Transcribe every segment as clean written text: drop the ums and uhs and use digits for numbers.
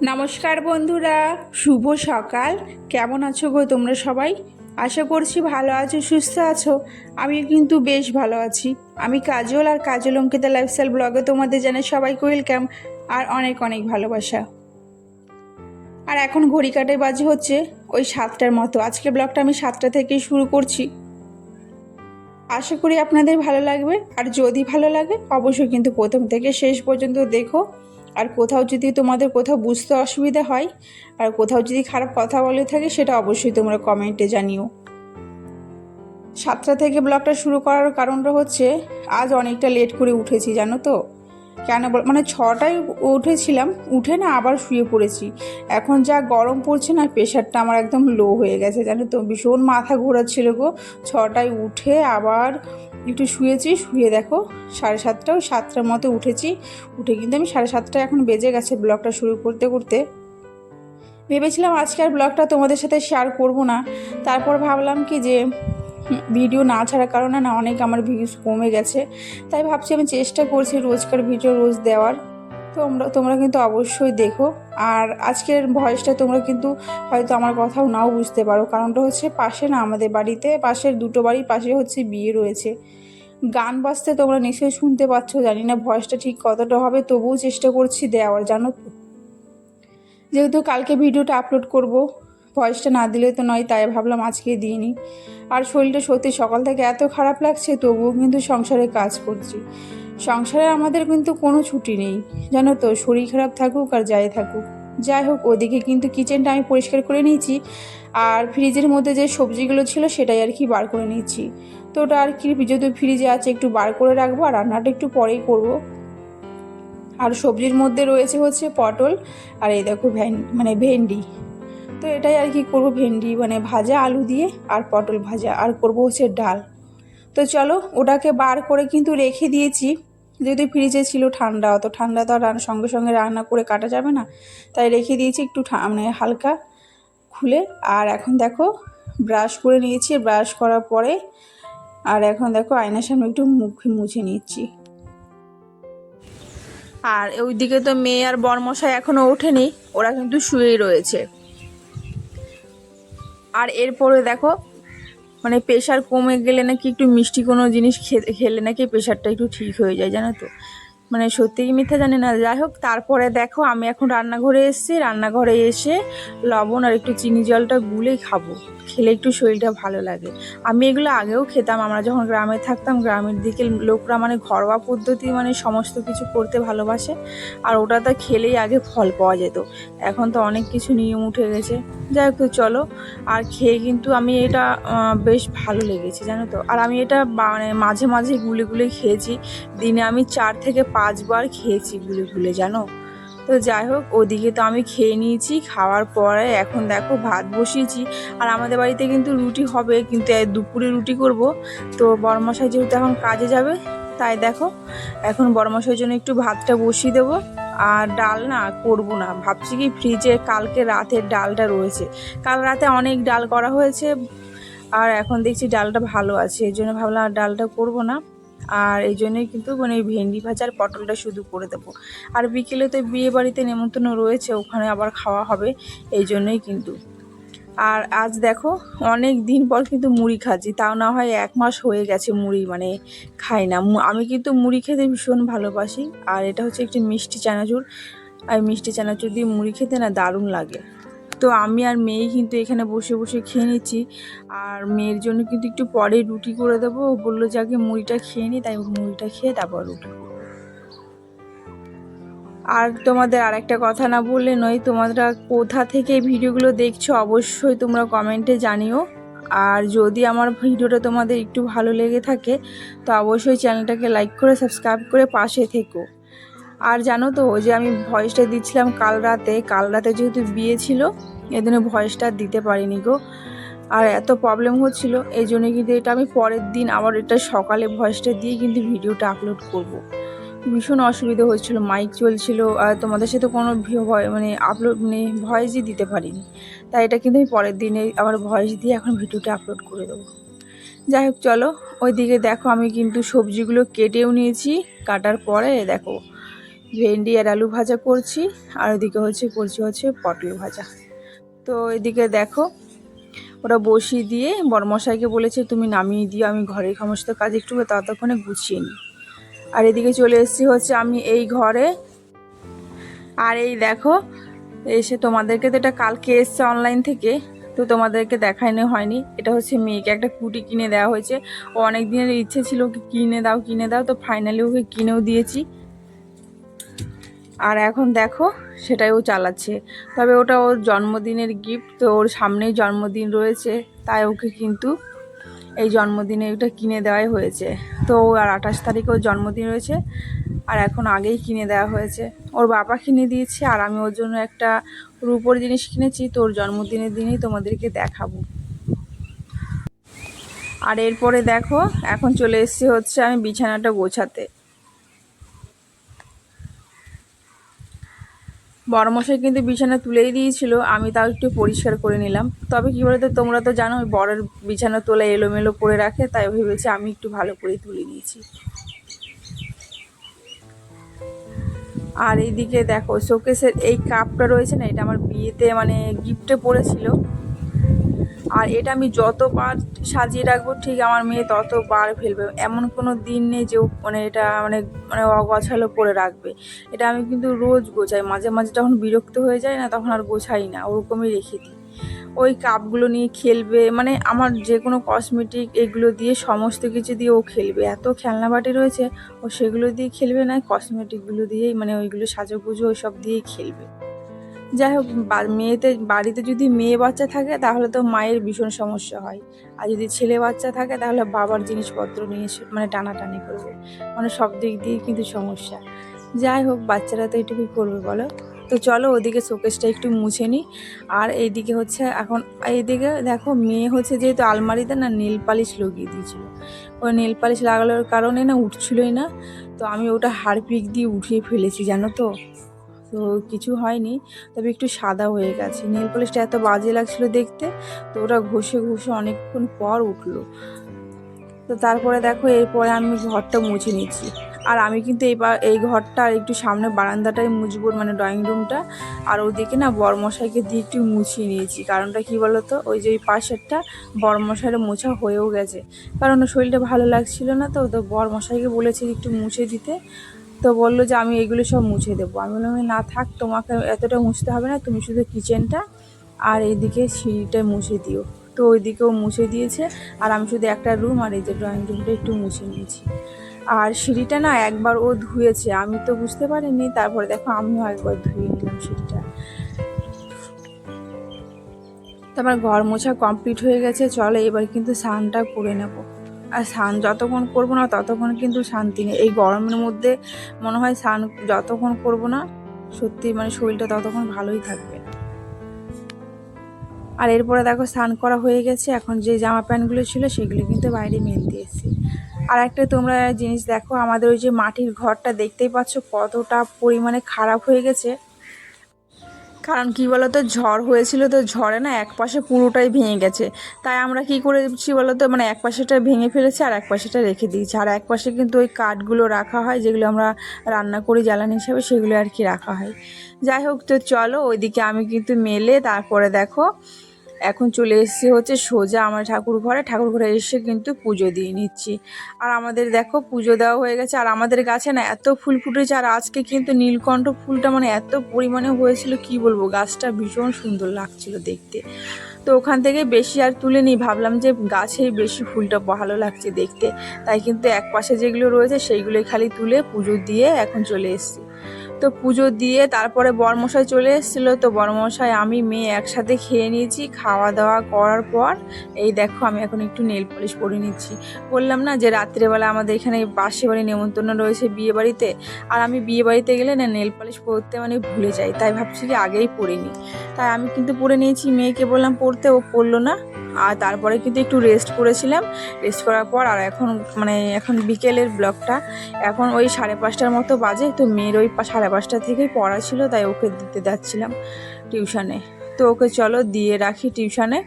নমস্কার বন্ধুরা, শুভ সকাল। কেমন আছো গো তোমরা সবাই? আশা করছি ভালো আছো, সুস্থ আছো। আমি কিন্তু বেশ ভালো আছি। আমি কাজল, আর কাজল অঙ্কিতা লাইফস্টাইল ব্লগে তোমাদের জানাই সবাইকে ওয়েলকাম আর অনেক অনেক ভালোবাসা। আর এখন ঘড়ি কাটে বাজে হচ্ছে ওই 7টার মতো। আজকে ব্লগটা আমি 7টা থেকেই শুরু করছি। আশা করি আপনাদের ভালো লাগবে, আর যদি ভালো লাগে অবশ্যই কিন্তু প্রথম থেকে শেষ পর্যন্ত দেখো। আর কোথাও যদি তোমাদের কোথাও বুঝতে অসুবিধা হয় আর কোথাও যদি খারাপ কথা বলে থাকে সেটা অবশ্যই তোমরা কমেন্টে জানিও। 7টা থেকে ব্লগটা শুরু করার কারণটা হচ্ছে আজ অনেকটা লেট করে উঠেছি, জানো তো কেন? মানে 6টায় উঠেছিলাম, উঠে না আবার শুয়ে পড়েছি। এখন যা গরম পড়ছে না, প্রেশারটা আমার একদম লো হয়ে গেছে, জানো তো। ভীষণ মাথা ঘোরাচ্ছিল গো। 6টায় উঠে আবার একটু শুয়েছি, শুয়ে দেখো 7:30 ওই 7টার মতো উঠেছি। উঠে কিন্তু আমি 7:30 এখন বেজে গেছে ব্লগটা শুরু করতে করতে। ভেবেছিলাম আজকে আর ব্লগটা তোমাদের সাথে শেয়ার করব না, তারপর ভাবলাম কি যে ভিডিও না ছাড়ার কারণে না অনেক আমার ভিউজ কমে গেছে। তাই ভাবছি আমি চেষ্টা করছি রোজকার ভিডিও রোজ দেওয়ার। তোমরা কিন্তু অবশ্যই দেখো। আর আজকের ভয়েসটা তোমরা কিন্তু হয়তো আমার কথাও নাও বুঝতে পারো, কারণটা হচ্ছে পাশে না, আমাদের বাড়িতে পাশের দুটো বাড়ির পাশে হচ্ছে বিয়ে রয়েছে। গান বাজতে তোমরা নিশ্চয়ই শুনতে পাচ্ছ। জানি না ভয়েসটা ঠিক কতটা হবে, তবুও চেষ্টা করছি দেওয়ার, জানো তো। যেহেতু কালকে ভিডিওটা আপলোড করব, ভয়েসটা না দিলে তো নয়, তাই ভাবলাম আজকে দিয়ে নিই। আর শরীরটা সত্যি সকাল থেকে এত খারাপ লাগছে, তবুও কিন্তু সংসারে কাজ করছি। সংসারে আমাদের কিন্তু কোনো ছুটি নেই, জানো তো। শরীর খারাপ থাকুক আর যাই থাকুক, যাই হোক। ওদিকে কিন্তু কিচেনটা আমি পরিষ্কার করে নিয়েছি, আর ফ্রিজের মধ্যে যে সবজিগুলো ছিল সেটাই আর কি বার করে নিচ্ছি। তো ওটা আর কি, যেহেতু ফ্রিজে আছে একটু বার করে রাখবো, আর রান্নাটা একটু পরেই করবো। আর সবজির মধ্যে রয়েছে হচ্ছে পটল, আর এই দেখো ভেন্ডি। তো এটাই আর কি করবো, ভেন্ডি মানে ভাজা আলু দিয়ে, আর পটল ভাজা, আর করব হচ্ছে ডাল। তো চলো, ওটাকে বার করে কিন্তু রেখে দিয়েছি। যেহেতু ফ্রিজে ছিল, ঠান্ডা, অত ঠান্ডা তো আর সঙ্গে সঙ্গে রান্না করে কাটা যাবে না, তাই রেখে দিয়েছি একটু মানে হালকা খুলে। আর এখন দেখো ব্রাশ করে নিয়েছি, ব্রাশ করার পরে আর এখন দেখো আয়নার সামনে একটু মুখ মুছে নিচ্ছি। আর ওইদিকে তো মেয়ে আর বরমশাই এখনো ওঠেনি, ওরা কিন্তু শুয়েই রয়েছে। আর এরপরে দেখো মানে প্রেশার কমে গেলে নাকি একটু মিষ্টি কোনো জিনিস খেলে নাকি প্রেশারটা একটু ঠিক হয়ে যায়, জানো তো। মানে সত্যি কি মিথ্যা জানি না, যাই হোক। তারপরে দেখো আমি এখন রান্নাঘরে এসেছি, রান্নাঘরে এসে লবণ আর একটু চিনি জলটা গুলেই খাবো, খেলে একটু শরীরটা ভালো লাগে। আমি এগুলো আগেও খেতাম, আমরা যখন গ্রামে থাকতাম। গ্রামের দিকে লোকরা মানে ঘরোয়া পদ্ধতি মানে সমস্ত কিছু করতে ভালোবাসে, আর ওটাতে খেলেই আগে ফল পাওয়া যেত। এখন তো অনেক কিছু নিয়ম উঠে গেছে। যাই হোক, তো চলো। আর খেয়ে কিন্তু আমি এটা বেশ ভালো লেগেছে, জানো তো। আর আমি এটা মানে মাঝে মাঝে গুলে গুলে খেয়েছি, দিনে আমি 4 থেকে 5 বার খেয়েছি গুলে গুলে, জানো। তো যাই হোক, ওদিকে তো আমি খেয়ে নিয়েছি। খাওয়ার পরে এখন দেখো ভাত বসিয়েছি। আর আমাদের বাড়িতে কিন্তু রুটি হবে, কিন্তু দুপুরে রুটি করব। তো বড়মশাই যেহেতু এখন কাজে যাবে, তাই দেখো এখন বড়মশাইয়ের জন্য একটু ভাতটা বসিয়ে দেবো। আর ডাল না করবো না, ভাবছি কি ফ্রিজে কালকে রাতের ডালটা রয়েছে। কাল রাতে অনেক ডাল করা হয়েছে, আর এখন দেখছি ডালটা ভালো আছে, এই জন্য ভাবলাম আর ডালটা করবো না। আর এই জন্যই কিন্তু মানে ভেন্ডি ভাজা আর পটলটা শুধু করে দেবো। আর বিকেলে তো বিয়ে বাড়িতে নেমন্তন্ন রয়েছে, ওখানে আবার খাওয়া হবে, এই জন্যই কিন্তু। আর আজ দেখো অনেক দিন পর কিন্তু মুড়ি খাচ্ছি, তাও না হয় 1 মাস হয়ে গেছে মুড়ি মানে খাই না। আমি কিন্তু মুড়ি খেতে ভীষণ ভালোবাসি, আর এটা হচ্ছে একটি মিষ্টি চানাচুর। আর মিষ্টি চানাচুর দিয়ে মুড়ি খেতে না দারুণ লাগে। তো আমি আর মেয়ে কিন্তু এখানে বসে বসে খেয়ে নিচ্ছি। আর মেয়ের জন্য কিন্তু একটু পরে রুটি করে দেবো, ও বললো যে আগে মুড়িটা খেয়ে নিই, তাই মুড়িটা খেয়ে তারপর রুটি করবো। আর তোমাদের আর একটা কথা না বললে নয়, তোমরা কোথা থেকে এই ভিডিওগুলো দেখছো অবশ্যই তোমরা কমেন্টে জানিও। আর যদি আমার ভিডিওটা তোমাদের একটু ভালো লেগে থাকে, তো অবশ্যই চ্যানেলটাকে লাইক করে সাবস্ক্রাইব করে পাশে থেকো। আর জানো তো, ওই যে আমি ভয়েসটা দিচ্ছিলাম কাল রাতে যেহেতু বিয়ে ছিল, এজন্য ভয়েসটা দিতে পারিনি গো। আর এত প্রবলেম হচ্ছিল, এই জন্য কিন্তু এটা আমি পরের দিন আবার এটা সকালে ভয়েসটা দিয়ে কিন্তু ভিডিওটা আপলোড করব। ভীষণ অসুবিধা হচ্ছিল, মাইক চলছিল, আর তোমাদের সাথে কোনো মানে আপলোড মানে ভয়েসই দিতে পারিনি। তাই এটা কিন্তু আমি পরের দিনে আবার ভয়েস দিয়ে এখন ভিডিওটা আপলোড করে দেবো। যাই হোক, চলো। ওইদিকে দেখো আমি কিন্তু সবজিগুলো কেটেও নিয়েছি, কাটার পরে দেখো ভেন্ডি আর আলু ভাজা করছি, আর ওদিকে করছি পটল ভাজা। তো এদিকে দেখো ওরা বসিয়ে দিয়ে বড়মশাইকে বলেছে তুমি নামিয়ে দিও, আমি ঘরের সমস্ত কাজ একটু ততক্ষণে গুছিয়ে নিই। আর এদিকে চলে এসেছি আমি এই ঘরে। আর এই দেখো এসে তোমাদেরকে তো এটা কালকে এসছে অনলাইন থেকে, তো তোমাদেরকে দেখানো হয়নি। এটা মেয়েকে একটা কুটি কিনে দেওয়া হয়েছে। ও অনেক দিনের ইচ্ছে ছিল ওকে কিনে দাও, তো ফাইনালি ওকে কিনেও দিয়েছি। আর এখন দেখো সেটাই ও চালাচ্ছে। তবে ওটা ওর জন্মদিনের গিফট, তো ওর সামনেই জন্মদিন রয়েছে, তাই ওকে কিন্তু এই জন্মদিনে ওটা কিনে দেওয়াই হয়েছে। তো আর 28 তারিখে ওর জন্মদিন রয়েছে, আর এখন আগেই কিনে দেওয়া হয়েছে। ওর বাবা কিনে দিয়েছে, আর আমি ওর জন্য একটা রূপোর জিনিস কিনেছি, তো ওর জন্মদিনের দিনেই তোমাদেরকে দেখাবো। আর এরপরে দেখো এখন চলে এসেছি আমি বিছানাটা গোছাতে। বড়মশাই কিন্তু বিছানা তুলেই দিয়েছিল, আমি তাও একটু পরিষ্কার করে নিলাম। তবে কী বলতো, তোমরা তো জানো বরের বিছানা তোলা এলোমেলো করে রাখে, তাই ভেবেছি আমি একটু ভালো করে তুলে নিয়েছি। আর এইদিকে দেখো শোকেসের এই কাপটা রয়েছে না, এটা আমার বিয়েতে গিফটে পড়েছিল। আর এটা আমি যতবার সাজিয়ে রাখবো ঠিক আমার মেয়ে ততবার ফেলবে। এমন কোনো দিন নেই যে এটা অগোছালো করে রাখবে। এটা আমি কিন্তু রোজ গোছাই, মাঝে মাঝে যখন বিরক্ত হয়ে যায় না তখন আর গোছাই না, ওরকমই রেখে দিই। ওই কাপগুলো নিয়ে খেলবে, আমার যে কোনো কসমেটিক এগুলো দিয়ে সমস্ত কিছু দিয়ে ও খেলবে। এত খেলনা বাটি রয়েছে, ও সেগুলো দিয়ে খেলবে না, কসমেটিকগুলো দিয়েই ওইগুলো সাজুগুজু ওইসব দিয়েই খেলবে। যাই হোক, বাড়িতে যদি মেয়ে বাচ্চা থাকে তাহলে তো মায়ের ভীষণ সমস্যা হয়, আর যদি ছেলে বাচ্চা থাকে তাহলে বাবার জিনিসপত্র নিয়ে টানাটানি করবে, সব দিক দিয়ে কিন্তু সমস্যা। যাই হোক, বাচ্চারা তো এটুকুই করবে বলো। তো চলো ওদিকে শোকেসটা একটু মুছে নিই। আর এইদিকে এখন এইদিকে দেখো মেয়ে যেহেতু আলমারিতে না নেল পালিশ লাগিয়ে দিয়েছিল, ওই নেল পালিশ লাগানোর কারণে না উঠছিলই না, তো আমি ওটা হারপিক দিয়ে উঠিয়ে ফেলেছি জানো তো। তো কিছু হয়নি, তবে একটু সাদা হয়ে গেছে। নেল পলিশটা এত বাজে লাগছিল দেখতে, তো ওটা ঘষে অনেকক্ষণ পর উঠলো। তো তারপরে দেখো এরপরে আমি ঘরটা মুছে নিচ্ছি। আর আমি কিন্তু এই ঘরটা আর একটু সামনে বারান্দাটাই মুছবো, ড্রয়িং রুমটা। আর ওদিকে না বরমশাইকে দিয়ে একটু মুছিয়ে নিয়েছি। কারণটা কি বলতো, ওই যে ওই পাশেরটা বরমশাইয়ের মোছা হয়েও গেছে, কারণ ওর শরীরটা ভালো লাগছিল না। তো বরমশাইকে বলেছি একটু মুছে দিতে, তো বললো যে আমি এগুলো সব মুছে দেবো। আমি বললাম না থাক, তোমাকে এতটা মুছতে হবে না, তুমি শুধু কিচেনটা আর এইদিকে সিঁড়িটা মুছে দিও। তো ওইদিকেও মুছে দিয়েছে, আর আমি শুধু একটা রুম আর এই যে ড্রয়িং রুমটা একটু মুছে নিয়েছি। আর সিঁড়িটা না একবার ও ধুয়েছে, আমি তো বুঝতে পারিনি। তারপরে দেখো আমিও একবার ধুয়ে নিলাম সিঁড়িটা। তারপর ঘর মোছা কমপ্লিট হয়ে গেছে, চলো এবার কিন্তু স্নানটা করে নেবো। আর স্নান যতক্ষণ করবো না ততক্ষণ কিন্তু শান্তি নেই। এই গরমের মধ্যে মনে হয় স্নান যতক্ষণ করবো না সত্যি শরীরটা ততক্ষণ ভালোই থাকবে। আর এরপরে দেখো স্নান করা হয়ে গেছে, এখন যে জামা প্যান্টগুলো ছিল সেগুলো কিন্তু বাইরে মেলতে এসেছি। আর একটা তোমরা জিনিস দেখো, আমাদের ওই যে মাটির ঘরটা দেখতেই পাচ্ছ কতটা পরিমাণে খারাপ হয়ে গেছে। কারণ কি বলতো, ঝড় হয়েছিল, তো ঝড়ে না এক পাশে পুরোটাই ভেঙে গেছে। তাই আমরা কি করেছি বলতো, এক পাশেটা ভেঙে ফেলেছি আর এক পাশেটা রেখে দিয়েছি। আর এক পাশে কিন্তু ওই কাঠগুলো রাখা হয়, যেগুলো আমরা রান্না করি জ্বালানি হিসাবে, সেগুলো আর কি রাখা হয়। যাই হোক, তো চলো ওইদিকে আমি কিন্তু মেলে তারপরে দেখো এখন চলে এসেছি সোজা আমার ঠাকুর ঘরে এসে কিন্তু পুজো দিয়ে নিচ্ছি। আর আমাদের দেখো পুজো দেওয়া হয়ে গেছে। আর আমাদের গাছে না এত ফুল ফুটেছে, আর আজকে কিন্তু নীলকণ্ঠ ফুলটা এত পরিমাণে হয়েছিল কি বলবো, গাছটা ভীষণ সুন্দর লাগছিল দেখতে। তো ওখান থেকে বেশি আর তুলে নিই, ভাবলাম যে গাছেই বেশি ফুলটা ভালো লাগছে দেখতে, তাই কিন্তু এক পাশে যেগুলো রয়েছে সেইগুলোই খালি তুলে পুজো দিয়ে এখন চলে এসেছি। তো পুজো দিয়ে তারপরে বরমশাই চলে এসেছিলো, তো বরমশাই আমি মেয়ে একসাথে খেয়ে নিয়েছি। খাওয়া দাওয়া করার পর এই দেখো আমি এখন একটু নেল পলিশ পরে নিচ্ছি। বললাম না যে রাত্রেবেলা আমাদের এখানে পাশে বাড়ি নেমন্তন্ন রয়েছে বিয়ে বাড়িতে, আর আমি বিয়ে বাড়িতে গেলে না নেল পলিশ পরতে ভুলে যাই, তাই ভাবছি যে আগেই পরে নিই। তাই আমি কিন্তু পরে নিয়েছি, মেয়েকে বললাম পরতে, ও পরলো না। আর তারপরে কিন্তু একটু রেস্ট করেছিলাম, রেস্ট করার পর আর এখন বিকেলের ব্লগটা এখন ওই 5:30টার মতো বাজে। তো মেয়ের ওই 5:30 থেকেই পড়া ছিল, তাই ওকে দিতে যাচ্ছিলাম টিউশনে। তো ওকে চলো দিয়ে রাখি টিউশনে।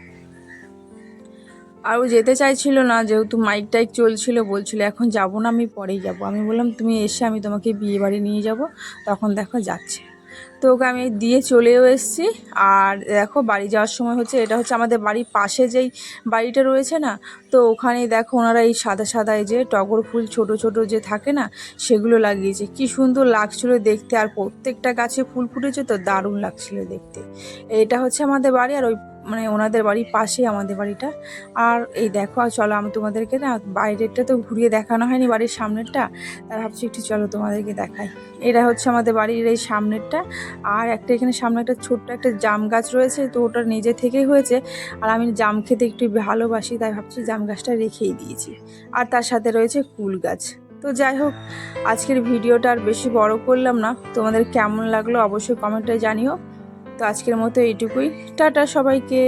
আর ও যেতে চাইছিল না, যেহেতু মাইক টাইক চলছিল, বলছিল এখন যাব না, আমি পরেই যাব। আমি বললাম তুমি এসে আমি তোমাকে বিয়ে বাড়ি নিয়ে যাব, তখন দেখো যাচ্ছে। তো ওকে আমি দিয়ে চলেও এসেছি। আর দেখো বাড়ি যাওয়ার সময় হচ্ছে, এটা হচ্ছে আমাদের বাড়ির পাশে যেই বাড়িটা রয়েছে না, তো ওখানেই দেখো ওনারা এই সাদা সাদা এই যে টগর ফুল ছোট ছোট যে থাকে না, সেগুলো লাগিয়েছে। কি সুন্দর লাগছিল দেখতে, আর প্রত্যেকটা গাছে ফুল ফুটেছে, তো দারুণ লাগছিল দেখতে। এটা হচ্ছে আমাদের বাড়ি, আর ওই মানে ওনাদের বাড়ির পাশেই আমাদের বাড়িটা। আর এই দেখো, আর চলো আমি তোমাদেরকে না বাইরেরটা তো ঘুরিয়ে দেখানো হয়নি, বাড়ির সামনেরটা, তার ভাবছি একটু চলো তোমাদেরকে দেখাই। এটা হচ্ছে আমাদের বাড়ির এই সামনেরটা। আর একটা এখানে সামনে একটা ছোট্ট একটা জাম গাছ রয়েছে, তো ওটা নিজে থেকেই হয়েছে। আর আমি জাম খেতে একটু ভালোবাসি, তাই ভাবছি জাম গাছটা রেখেই দিয়েছি। আর তার সাথে রয়েছে কুল গাছ। তো যাই হোক, আজকের ভিডিওটা আর বেশি বড় করলাম না, তোমাদের কেমন লাগলো অবশ্যই কমেন্টে জানিও। তো আজকের মতো এইটুকুই, টাটা সবাইকে।